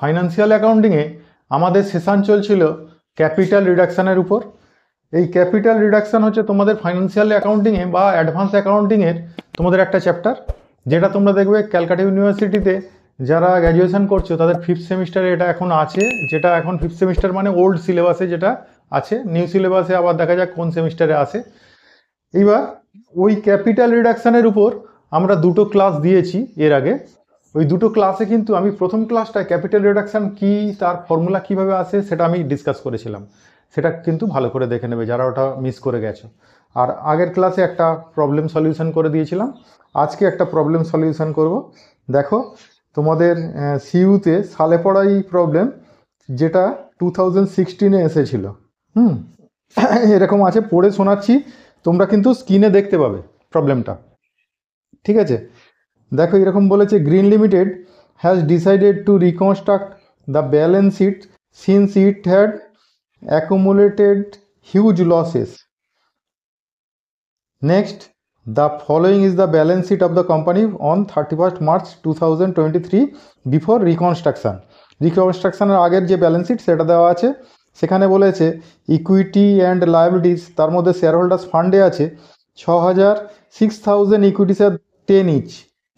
Financial অ্যাকাউন্টিংয়ে আমাদের session চলছিল capital রিডাকশানের উপর। এই ক্যাপিটাল রিডাকশান হচ্ছে তোমাদের ফাইন্যান্সিয়াল অ্যাকাউন্টিংয়ে বা অ্যাডভান্স অ্যাকাউন্টিংয়ের তোমাদের একটা চ্যাপ্টার, যেটা তোমরা দেখবে ক্যালকাটা ইউনিভার্সিটিতে যারা গ্র্যাজুয়েশন করছো তাদের 5th সেমিস্টারে এটা এখন আছে, যেটা এখন 5th সেমিস্টার মানে ওল্ড সিলেবাসে যেটা আছে, নিউ সিলেবাসে আবার দেখা যাক কোন সেমিস্টারে আসে। এইবার ওই ক্যাপিটাল রিডাকশানের উপর আমরা দুটো ক্লাস দিয়েছি এর আগে। ওই দুটো ক্লাসে কিন্তু আমি প্রথম ক্লাসটায় ক্যাপিটাল রিডাকশান কি, তার ফর্মুলা কিভাবে আসে সেটা আমি ডিসকাস করেছিলাম। সেটা কিন্তু ভালো করে দেখে নেবে যারা ওটা মিস করে গেছো। আর আগের ক্লাসে একটা প্রবলেম সলিউশন করে দিয়েছিলাম, আজকে একটা প্রবলেম সলিউশন করব। দেখো তোমাদের সিইউতে সালে পড়াই প্রবলেম, যেটা 2016-এ এসেছিল। এরকম আছে, পড়ে শোনাচ্ছি, তোমরা কিন্তু স্ক্রিনে দেখতে পাবে প্রবলেমটা, ঠিক আছে? দেখো এরকম বলেছে, green limited has decided to reconstruct the balance sheet since it had accumulated huge losses. Next, the following is the balance sheet of the company on 31st March 2023 before reconstruction. রিকনস্ট্রাকশনের আগের যে ব্যালেন্স শিট সেটা দেওয়া আছে। সেখানে বলেছে equity and liabilities, তার মধ্যে share holders ফান্ডে আছে 6,000 ইকুইটি শেয়ার 10 ইচ,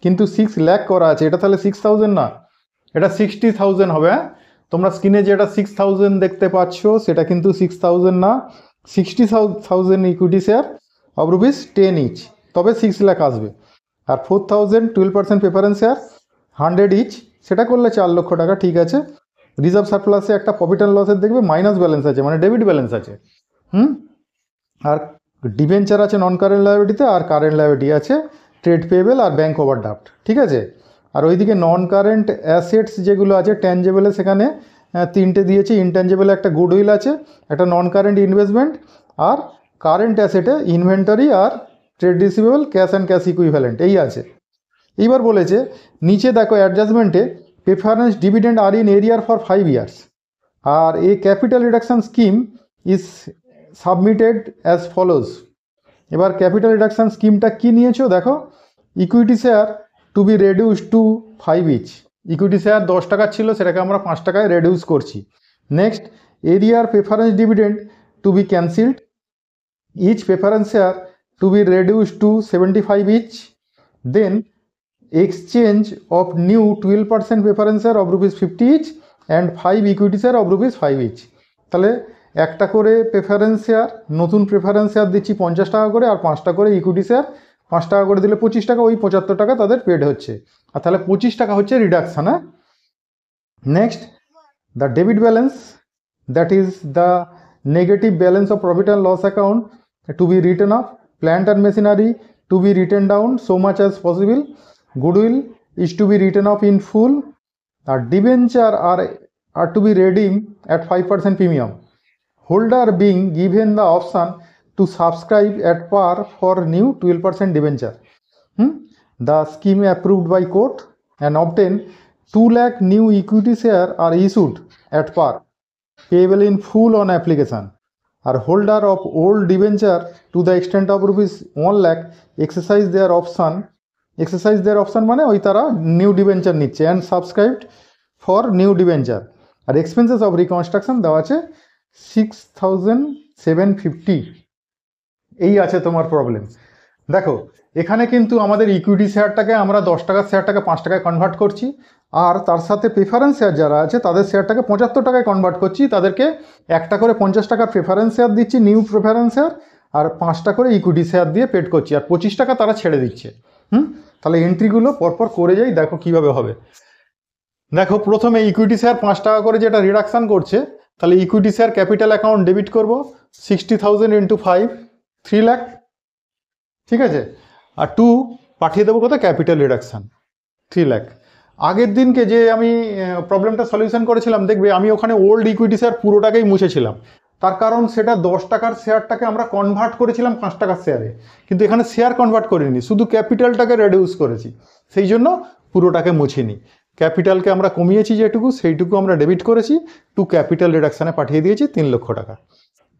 কিন্তু 6 লাখ করা আছে। এটা তাহলে 6,000 না, এটা 60,000 হবে। হ্যাঁ, তোমরা স্ক্রিনে যেটা 6,000 দেখতে পাচ্ছ সেটা কিন্তু 6,000 না, 60,000 equity share of rupees 10 each, তবে 6 লাখ আসবে। আর 4,000 12% প্রেফারেন্স শেয়ার 100 ইচ, সেটা করলে 4 লক্ষ টাকা, ঠিক আছে। রিজার্ভ সারপ্লাসে একটা প্রফিট অ্যান্ড লসের দেখবে মাইনাস ব্যালেন্স আছে, মানে ডেবিট ব্যালেন্স আছে। আর ডিবেঞ্চার আছে নন কারেন্ট লায়াবিলিটিতে, আর কারেন্ট লায়াবিলিটি আছে ট্রেড পেয়েবেল আর ব্যাঙ্ক ওভারড্রাফট, ঠিক আছে। আর ওইদিকে নন কারেন্ট অ্যাসেটস যেগুলো আছে ট্যাঞ্জেবলে, সেখানে 3টে দিয়েছে। ইনট্যাঞ্জেবলে একটা গুডউইল আছে, একটা নন কারেন্ট ইনভেস্টমেন্ট, আর কারেন্ট অ্যাসেটে ইনভেন্টরি আর trade receivable, cash and cash equivalent, এই আছে। এইবার বলেছে নিচে দেখো অ্যাডজাস্টমেন্টে প্রেফারেন্স ডিভিডেন্ড আর ইন এরিয়ার ফর 5 ইয়ার্স, আর a capital reduction scheme is submitted as follows. এবার ক্যাপিটাল রিডাকশন স্কিমটা কি নিয়েছো দেখো, equity share to be reduce to 5 each. Equity share 10 টাকার ছিল, সেটাকে আমরা 5 টাকায় রেডিউস করছি। Next, arrear preference dividend to be cancelled, each preference share to be reduced to 75 each, then exchange of new 12% preference share of rupees 50 each and 5 equity share of rupees 5 each। তাহলে একটা করে preference share, নতুন preference share দিচ্ছি 50 টাকা করে, আর 5টা করে equity share 5 টাকা করে দিলে 25 টাকা, ওই 75 টাকা তাদের পেড হচ্ছে। আর তাহলে 25 টাকা হচ্ছে রিডাকশন। হ্যাঁ, next, the debit balance, that is the negative balance of profit and loss account to be written off, plant and machinery to be written down so much as possible, goodwill is to be written off in full, or debenture are to be redeemed at 5% premium, holder being given the option to subscribe at par for new 12% debenture. The scheme approved by court and obtain 2 lakh new equity share are issued at par, payable in full on application. আর holder of old debenture to the extent of rupees 1 lakh exercise their option মানে ওই তারা new debenture নিচ্ছে, and subscribed for new debenture. আর expenses of reconstruction দেওয়া আছে 6,750। এই আছে তোমার প্রবলেম। দেখো এখানে কিন্তু আমাদের ইকুইটি শেয়ারটাকে আমরা 10 টাকার শেয়ারটাকে 5 টাকায় কনভার্ট করছি, আর তার সাথে প্রেফারেন্স শেয়ার যারা আছে তাদের শেয়ারটাকে 75 টাকায় কনভার্ট করছি। তাদেরকে একটা করে 50 টাকার প্রেফারেন্স শেয়ার দিচ্ছি, নিউ প্রেফারেন্স শেয়ার, আর 5টা করে ইকুইটি শেয়ার দিয়ে পেড করছি, আর 25 টাকা তারা ছেড়ে দিচ্ছে। তাহলে এন্ট্রিগুলো পরপর করে যাই, দেখো কিভাবে হবে। দেখো প্রথমে ইকুইটি শেয়ার 5 টাকা করে যেটা রিডাকশান করছে, তাহলে equity share capital account debit করব 60,000 × 5, 3 লাখ, ঠিক আছে। আর 2 পাঠিয়ে দেবো কোথায়, ক্যাপিটাল রিডাকশান 3 লাখ। আগের দিনকে যে আমি প্রবলেমটা সলিউশন করেছিলাম, দেখবে আমি ওখানে ওল্ড ইকুইটি শেয়ার পুরোটাকেই মুছেছিলাম। তার কারণ সেটা 10 টাকার শেয়ারটাকে আমরা কনভার্ট করেছিলাম 5 টাকার শেয়ারে, কিন্তু এখানে শেয়ার কনভার্ট করিনি, শুধু ক্যাপিটালটাকে রেডিউস করেছি, সেই জন্য পুরোটাকে মুছিনি। ক্যাপিটালকে আমরা কমিয়েছি যেটুকু, সেইটুকু আমরা ডেবিট করেছি, টু ক্যাপিটাল রিডাকশানে পাঠিয়ে দিয়েছি 3 লক্ষ টাকা।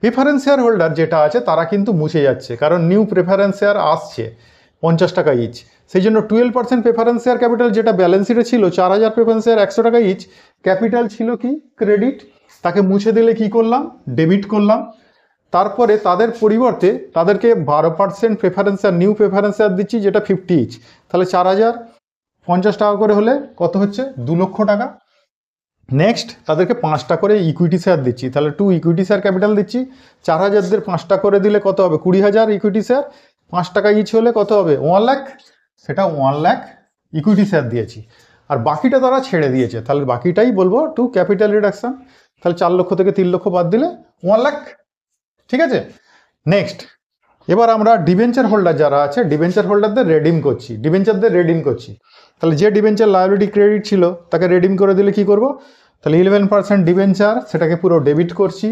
প্রেফারেন্স শেয়ার হোল্ডার যেটা আছে তারা কিন্তু মুছে যাচ্ছে, কারণ নিউ প্রেফারেন্স শেয়ার আসছে। 50 টাকা ইচ। সেই জন্য 12% প্রেফারেন্স শেয়ার ক্যাপিটাল যেটা ব্যালেন্স শিটে ছিল 4000 প্রেফারেন্স শেয়ার 100 টাকা ইচ, ক্যাপিটাল ছিল কি ক্রেডিট, তাকে মুছে দিলে কি করলাম ডেবিট করলাম। তারপরে তাদের পরিবর্তে তাদেরকে 12% preference share new preference share দিচ্ছি যেটা 50 ইচ, তাহলে 4050 টাকা করে হলে কত হচ্ছে 2 লক্ষ টাকা। নেক্সট তাদেরকে 5টা করে ইকুইটি শেয়ার দিচ্ছি, তাহলে 2 ইকুইটি শেয়ার ক্যাপিটাল দিচ্ছি। 4000দের 5টা করে দিলে কত হবে 20,000 ইকুইটি শেয়ার, 5 টাকা ইচ হলে কত হবে 1 লাখ, সেটা 1 লাখ ইকুইটি শেয়ার দিয়েছি। আর বাকিটা তারা ছেড়ে দিয়েছে, তাহলে বাকিটাই বলবো টু ক্যাপিটাল রিডাকশন। তাহলে 4 লক্ষ থেকে 3 লক্ষ বাদ দিলে 1 লাখ, ঠিক আছে। নেক্সট এবার আমরা ডিবেঞ্চার হোল্ডার যারা আছে ডিবেঞ্চার হোল্ডারদের রেডিম করছি, ডিবেঞ্চারদের রেডিম করছি। তাহলে যে ডিবেঞ্চার লায়াবিলিটি ক্রেডিট ছিল তাকে রেডিম করে দিলে কি করব, তাহলে 11% ডিবেঞ্চার সেটাকে পুরো ডেবিট করছি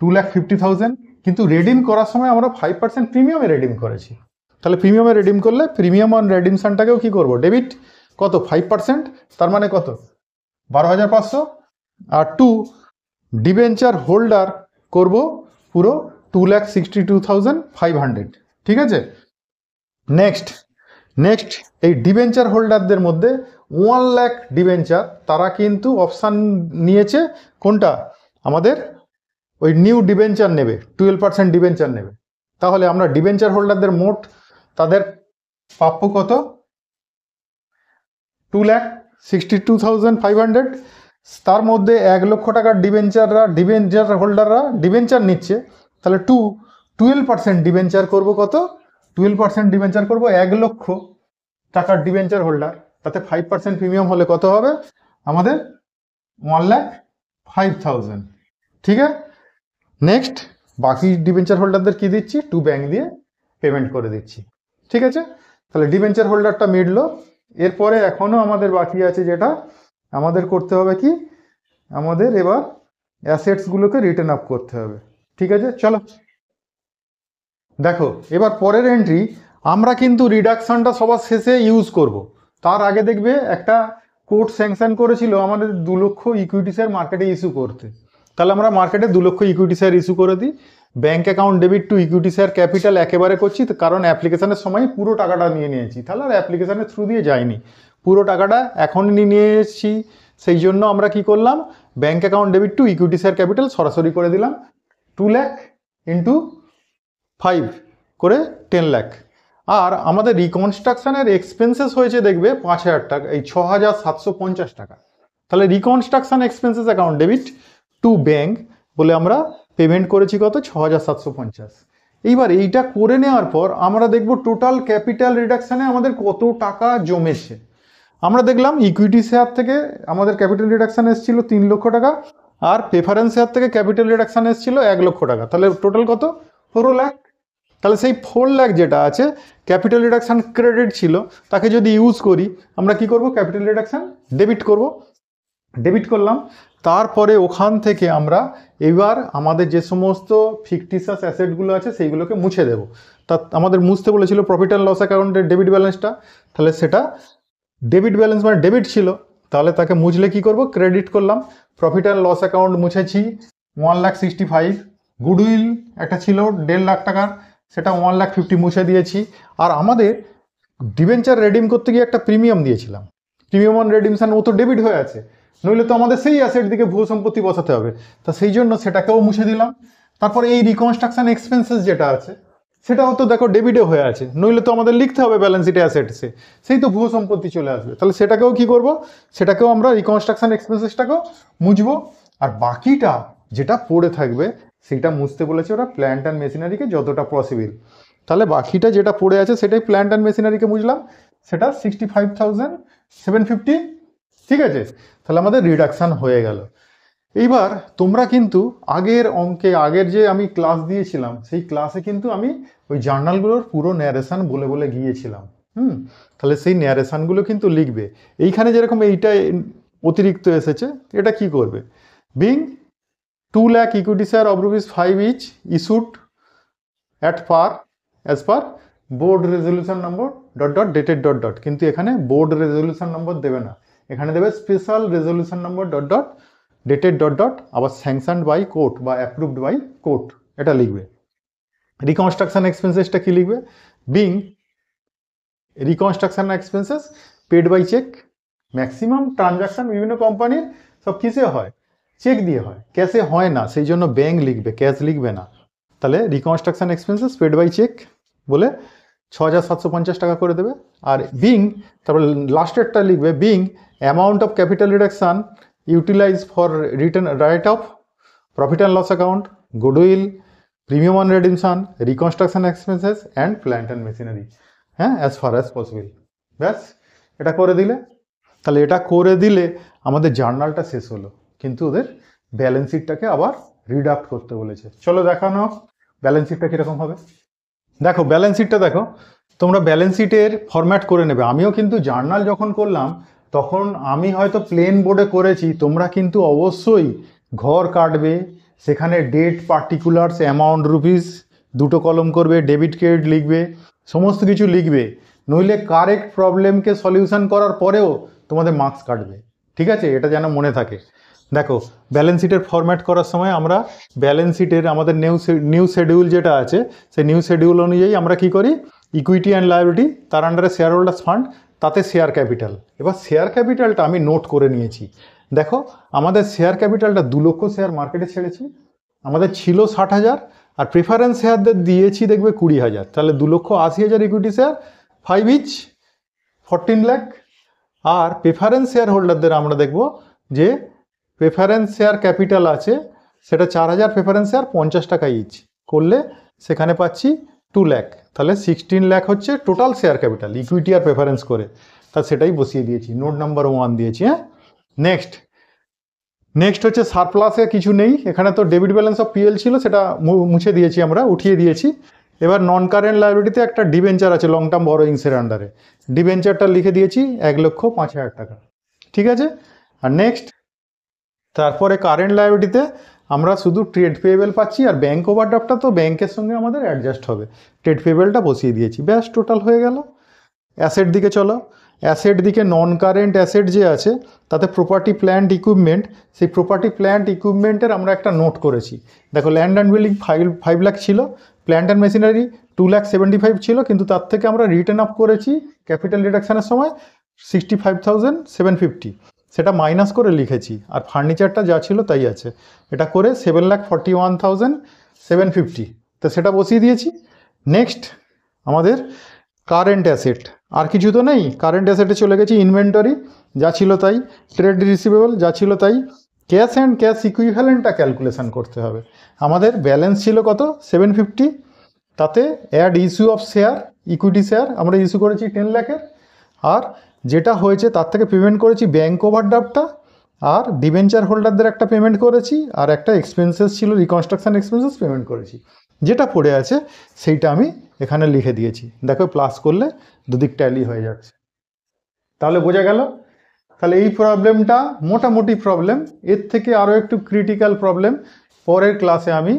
2,50,000, কিন্তু রেডিম করার সময় আমরা 5% প্রিমিয়ামে রেডিম করেছি। তাহলে প্রিমিয়ামে রেডিম করলে প্রিমিয়াম অন রেডিমশনটাকেও কি করব ডেবিট, কত 5%, তার মানে কত 12,500। আর 2 ডিবেঞ্চার হোল্ডার করব পুরো 2,62,500, ঠিক আছে। নেক্সট এই ডিবেঞ্চার হোল্ডারদের মধ্যে 1 লাখ ডিবেঞ্চার তারা কিন্তু অপশান নিয়েছে কোনটা, আমাদের ওই নিউ ডিবেঞ্চার নেবে, 12% ডিবেঞ্চার নেবে। তাহলে আমরা ডিবেঞ্চার হোল্ডারদের মোট তাদের প্রাপ্য কত 2,62,500, তার মধ্যে 1 লক্ষ টাকার ডিবেঞ্চার হোল্ডাররা ডিবেঞ্চার নিচ্ছে, তাহলে 12% ডিবেঞ্চার করব কত, 12% ডিবেঞ্চার করব 1 লক্ষ টাকার ডিবেঞ্চার হোল্ডার, তাতে 5% প্রিমিয়াম হলে কত হবে আমাদের 1,05,000, ঠিক আছে। নেক্সট বাকি ডিবেঞ্চার হোল্ডারদের কি দিচ্ছি 2 ব্যাংক দিয়ে পেমেন্ট করে দিচ্ছি, ঠিক আছে। তাহলে ডিবেঞ্চার হোল্ডারটা মিটলো। এরপরে এখনও আমাদের বাকি আছে যেটা আমাদের করতে হবে কি, আমাদের এবার অ্যাসেটসগুলোকে রিটার্ন আপ করতে হবে, ঠিক আছে। চলো দেখো এবার পরের এন্ট্রি আমরা কিন্তু রিডাকশনটা সবার শেষে ইউজ করব। তার আগে দেখবে একটা কোর্ট স্যাংশন করেছিল আমাদের 2 লক্ষ ইকুইটি শেয়ার মার্কেটে ইস্যু করতে, তাহলে আমরা মার্কেটে 2 লক্ষ ইকুইটি শেয়ার ইস্যু করে দিই। Bank account debit to equity share capital একেবারে করছি, কারণ অ্যাপ্লিকেশনের সময় পুরো টাকাটা নিয়ে নিয়েছি, তাহলে আর অ্যাপ্লিকেশনের থ্রু দিয়ে যায়নি, পুরো টাকাটা এখনই নিয়ে এসেছি। সেই জন্য আমরা কি করলাম bank account debit to equity share capital সরাসরি করে দিলাম 2 লাখ ইন্টু 5 করে 10 লাখ। আর আমাদের রিকনস্ট্রাকশনের এক্সপেন্সেস হয়েছে দেখবে 5,000 টাকা, এই 6,750 টাকা। তাহলে reconstruction expenses account debit two bank বলে আমরা পেমেন্ট করেছি কত 6,750। এইবার এইটা করে নেওয়ার পর আমরা দেখব টোটাল ক্যাপিটাল রিডাকশানে আমাদের কত টাকা জমেছে। আমরা দেখলাম ইকুইটি শেয়ার থেকে আমাদের ক্যাপিটাল রিডাকশান এসেছিল 3 লক্ষ টাকা, আর প্রেফারেন্স শেয়ার থেকে ক্যাপিটাল রিডাকশান এসেছিল 1 লক্ষ টাকা, তাহলে টোটাল কত 4 লাখ। তাহলে সেই 4 লাখ যেটা আছে ক্যাপিটাল রিডাকশান ক্রেডিট ছিল, তাকে যদি ইউজ করি আমরা কি করব ক্যাপিটাল রিডাকশান ডেবিট করব, ডেবিট করলাম। তারপরে ওখান থেকে আমরা এবার আমাদের যে সমস্ত ফিকটিশাস অ্যাসেটগুলো আছে সেইগুলোকে মুছে দেব। তা আমাদের মুছতে বলেছিল প্রফিট অ্যান্ড লস অ্যাকাউন্টের ডেবিট ব্যালেন্সটা, তাহলে সেটা ডেবিট ব্যালেন্স মানে ডেবিট ছিল, তাহলে তাকে মুছলে কি করব ক্রেডিট করলাম। প্রফিট অ্যান্ড লস অ্যাকাউন্ট মুছেছি 1,65,000, গুডউইল একটা ছিল 1.5 লাখ টাকার, সেটা 1,50,000 মুছে দিয়েছি। আর আমাদের ডিবেঞ্চার রেডিম করতে গিয়ে একটা প্রিমিয়াম দিয়েছিলাম, প্রিমিয়াম অন রেডিমশন, ও তো ডেবিট হয়ে আছে, নইলে তো আমাদের সেই অ্যাসেট দিকে ভূ সম্পত্তি বসাতে হবে, তা সেই জন্য সেটাকেও মুছে দিলাম। তারপরে এই রিকনস্ট্রাকশন এক্সপেন্সেস যেটা আছে সেটাও তো দেখো ডেবিটে হয়ে আছে, নইলে তো আমাদের লিখতে হবে ব্যালেন্স শিটে অ্যাসেটসে, সেই তো ভূ সম্পত্তি চলে আসবে, তাহলে সেটাকেও কি করব, সেটাকেও আমরা রিকনস্ট্রাকশন এক্সপেন্সেসটাকেও মুছবো। আর বাকিটা যেটা পড়ে থাকবে সেটা মুছতে বলেছে ওরা প্ল্যান্ট অ্যান্ড মেশিনারিকে যতটা পসিবল, তাহলে বাকিটা যেটা পড়ে আছে সেটাই প্ল্যান্ট অ্যান্ড মেশিনারিকে মুছলাম, সেটা 65,750, ঠিক আছে। তাহলে আমাদের রিডাকশান হয়ে গেল। এইবার তোমরা কিন্তু আগের অঙ্কে আগের যে আমি ক্লাস দিয়েছিলাম সেই ক্লাসে কিন্তু আমি ওই জার্নালগুলোর পুরো ন্যারেশান বলে বলে গিয়েছিলাম, তাহলে সেই ন্যারেশানগুলো কিন্তু লিখবে। এইখানে যেরকম এইটা অতিরিক্ত এসেছে, এটা কি করবে, being 2 lakh equity share of ₹5 each issued at par as per board resolution number dot dot dated dot dot, কিন্তু এখানে বোর্ড রেজলিউশন নম্বর দেবে না, এখানে দেবে special resolution number dot dot dated dot dot, আবার স্যাংশনড বাই কোর্ট বা approved by court, এটা লিখবে। রিকনস্ট্রাকশন এক্সপেন্সেসটা কি লিখবে, being reconstruction expenses paid by cheque. Maximum transaction বিভিন্ন কোম্পানির সব কিসে হয়, চেক দিয়ে হয়, ক্যাশে হয় না, সেই জন্য ব্যাংক লিখবে, ক্যাশ লিখবে না। তাহলে reconstruction expenses paid by cheque বলে 6,750 টাকা করে দেবে। আর বিং, তারপর লাস্টেরটা লিখবে being amount of capital reduction utilise for written write off, profit and loss account, goodwill, premium on redemption, reconstruction expenses and plant and machinery, হ্যাঁ, as far as possible. ব্যাস, এটা করে দিলে, তাহলে এটা করে দিলে আমাদের জার্নালটা শেষ হলো, কিন্তু ওদের ব্যালেন্স শিটটাকে আবার রিডাক্ট করতে বলেছে। চলো দেখানো ব্যালেন্স শিটটা কীরকম হবে। দেখো ব্যালেন্স শিটটা দেখো, তোমরা ব্যালেন্স শিটের ফরম্যাট করে নেবে। আমিও কিন্তু জার্নাল যখন করলাম তখন আমি হয়তো প্লেন বোর্ডে করেছি, তোমরা কিন্তু অবশ্যই ঘর কাটবে, সেখানে ডেট, পার্টিকুলার্স, অ্যামাউন্ট রুপিস দুটো কলম করবে, ডেবিট ক্রেডিট লিখবে, সমস্ত কিছু লিখবে, নইলে কারেক্ট প্রবলেমকে সলিউশন করার পরেও তোমাদের মার্কস কাটবে। ঠিক আছে, এটা যেন মনে থাকে। দেখো ব্যালেন্স শিটের ফরম্যাট করার সময় আমরা ব্যালেন্স শিটের আমাদের নিউ শিডিউল যেটা আছে, সেই নিউ শিডিউল অনুযায়ী আমরা কি করি, ইকুইটি অ্যান্ড লায়াবিলিটি, তার আন্ডারে শেয়ার হোল্ডার্স ফান্ড, তাতে শেয়ার ক্যাপিটাল। এবার শেয়ার ক্যাপিটালটা আমি নোট করে নিয়েছি। দেখো আমাদের শেয়ার ক্যাপিটালটা 2 লক্ষ শেয়ার মার্কেটে ছেড়েছি, আমাদের ছিল 60,000, আর প্রেফারেন্স শেয়ারদের দিয়েছি দেখবে 20,000, তাহলে 2,80,000 ইকুইটি শেয়ার, 5 ইচ 14 লাখ। আর প্রেফারেন্স শেয়ার হোল্ডারদের আমরা দেখব যে প্রেফারেন্স শেয়ার ক্যাপিটাল আছে, সেটা 4,000 প্রেফারেন্স শেয়ার 50 টাকা ইচ করলে সেখানে পাচ্ছি 2 লাখ, তাহলে 16 লাখ হচ্ছে টোটাল শেয়ার ক্যাপিটাল ইকুইটি আর প্রেফারেন্স করে। তা সেটাই বসিয়ে দিয়েছি, নোট নাম্বার 1 দিয়েছি। হ্যাঁ, নেক্সট হচ্ছে সারপ্লাসে কিছু নেই, এখানে তো ডেবিট ব্যালেন্স অফ পিএল ছিল, সেটা মুছে দিয়েছি, আমরা উঠিয়ে দিয়েছি। এবার নন কারেন্ট লায়াবিলিটিতে একটা ডিবেঞ্চার আছে লং টার্ম বরোয়িংসের আন্ডারে, ডিবেঞ্চারটা লিখে দিয়েছি 1,05,000 টাকা। ঠিক আছে, আর নেক্সট তারপরে কারেন্ট লায়াবিলিটিতে আমরা শুধু ট্রেড পেয়েবেল পাচ্ছি, আর ব্যাঙ্ক ওভারড্রাফটটা তো ব্যাংকের সঙ্গে আমাদের অ্যাডজাস্ট হবে, ট্রেড পেয়েবেলটা বসিয়ে দিয়েছি। ব্যাস, টোটাল হয়ে গেল। অ্যাসেট দিকে চলো, অ্যাসেট দিকে নন কারেন্ট অ্যাসেট যে আছে তাতে প্রপার্টি প্ল্যান্ট ইকুইপমেন্ট, সেই প্রপার্টি প্ল্যান্ট ইকুইপমেন্টের আমরা একটা নোট করেছি। দেখো ল্যান্ড অ্যান্ড বিল্ডিং 5 লাখ ছিল, প্ল্যান্ট অ্যান্ড মেশিনারি 2,75,000 ছিল, কিন্তু তার থেকে আমরা রিটার্ন আপ করেছি ক্যাপিটাল রিডাকশানের সময় 65,750, সেটা মাইনাস করে লিখেছি। আর ফার্নিচারটা যা ছিল তাই আছে, এটা করে 7,41,750, তো সেটা বসিয়ে দিয়েছি। নেক্সট আমাদের কারেন্ট অ্যাসেট, আর কিছু তো নেই, কারেন্ট অ্যাসেটে চলে গেছি। ইনভেন্টরি যা ছিল তাই, ট্রেড রিসিভেবল যা ছিল তাই, ক্যাশ অ্যান্ড ক্যাশ ইকুইভ্যালেন্টটা ক্যালকুলেশন করতে হবে। আমাদের ব্যালেন্স ছিল কত, 750, তাতে add issue of share, equity share আমরা ইস্যু করেছি 10 লাখের, আর যেটা হয়েছে তার থেকে পেমেন্ট করেছি ব্যাঙ্ক ওভারড্রাফটটা, আর ডিবেঞ্চার হোল্ডারদের একটা পেমেন্ট করেছি, আর একটা এক্সপেন্সেস ছিল রিকনস্ট্রাকশন এক্সপেন্সেস পেমেন্ট করেছি। যেটা পড়ে আছে সেইটা আমি এখানে লিখে দিয়েছি। দেখো প্লাস করলে দুদিক ট্যালি হয়ে যাচ্ছে, তাহলে বোঝা গেল। তাহলে এই প্রবলেমটা মোটামুটি প্রবলেম, এর থেকে আরও একটু ক্রিটিক্যাল প্রবলেম পরের ক্লাসে আমি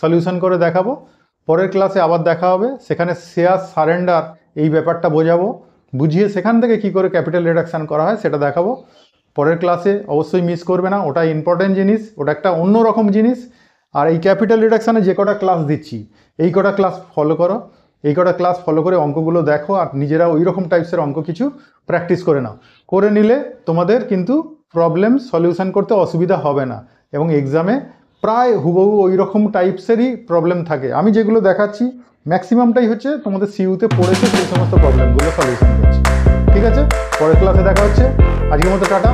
সলিউশন করে দেখাবো। পরের ক্লাসে আবার দেখা হবে, সেখানে শেয়ার সারেন্ডার এই ব্যাপারটা বোঝাবো, বুঝিয়ে সেখান থেকে কি করে ক্যাপিটাল রিডাকশান করা হয় সেটা দেখাবো। পরের ক্লাসে অবশ্যই মিস করবে না, ওটা ইম্পর্টেন্ট জিনিস, ওটা একটা অন্য রকম জিনিস। আর এই ক্যাপিটাল রিডাকশানে যে কটা ক্লাস দিচ্ছি এই কটা ক্লাস ফলো করো, এই কটা ক্লাস ফলো করে অঙ্কগুলো দেখো, আর নিজেরা ওই রকম টাইপসের অঙ্ক কিছু প্র্যাকটিস করে নাও। করে নিলে তোমাদের কিন্তু প্রবলেম সলিউশন করতে অসুবিধা হবে না, এবং এক্সামে প্রায় হুবহু ওই রকম টাইপসেরই প্রবলেম থাকে। আমি যেগুলো দেখাচ্ছি ম্যাক্সিমামটাই হচ্ছে তোমাদের সিইউতে পড়েছে, সেই সমস্ত প্রবলেমগুলো সলিউশন করছি। ঠিক আছে, পরের ক্লাসে দেখা হচ্ছে, আজকের মতো টাটা।